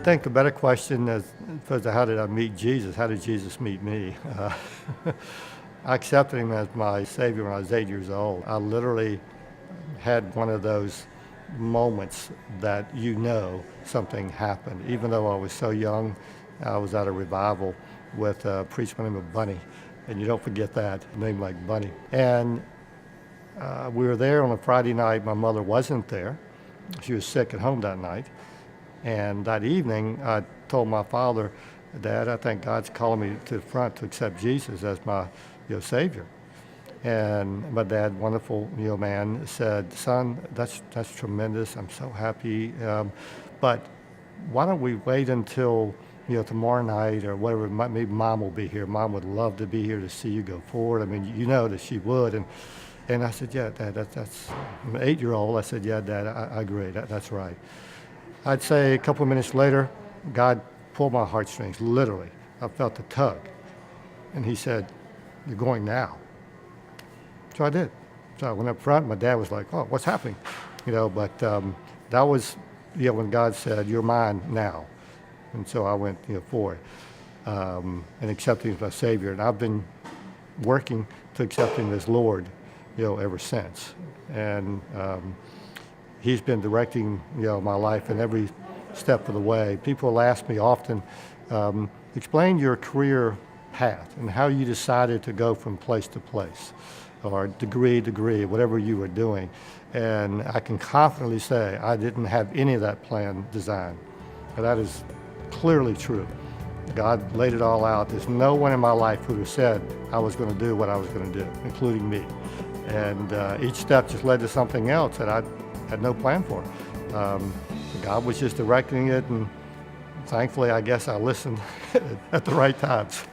think a better question is, how did I meet Jesus? How did Jesus meet me? I accepted him as my Savior when I was 8 years old. I literally had one of those moments that something happened. Even though I was so young, I was at a revival with a priest named Bunny, and you don't forget that, a name like Bunny. And we were there on a Friday night. My mother wasn't there. She was sick at home that night. And that evening, I told my father, Dad, I think God's calling me to the front to accept Jesus as my Savior. And my dad, wonderful man, said, son, that's tremendous. I'm so happy. But why don't we wait until tomorrow night or whatever? Maybe Mom will be here. Mom would love to be here to see you go forward. I mean, that she would. And I said, yeah, Dad, that's I'm an 8-year-old. I said, yeah, Dad, I agree. That's right. I'd say a couple of minutes later, God pulled my heartstrings, literally. I felt the tug. And he said, you're going now. So I did. So I went up front. My dad was like, oh, what's happening? But that was, when God said, you're mine now. And so I went, for it and accepting him as my Savior. And I've been working to accept him as Lord, ever since. And he's been directing, my life in every step of the way. People will ask me often, explain your career path and how you decided to go from place to place or degree, whatever you were doing. And I can confidently say I didn't have any of that plan designed. And that is clearly true. God laid it all out. There's no one in my life who would have said I was going to do what I was going to do, including me. And each step just led to something else that I had no plan for. God was just directing it, and thankfully, I guess I listened at the right times.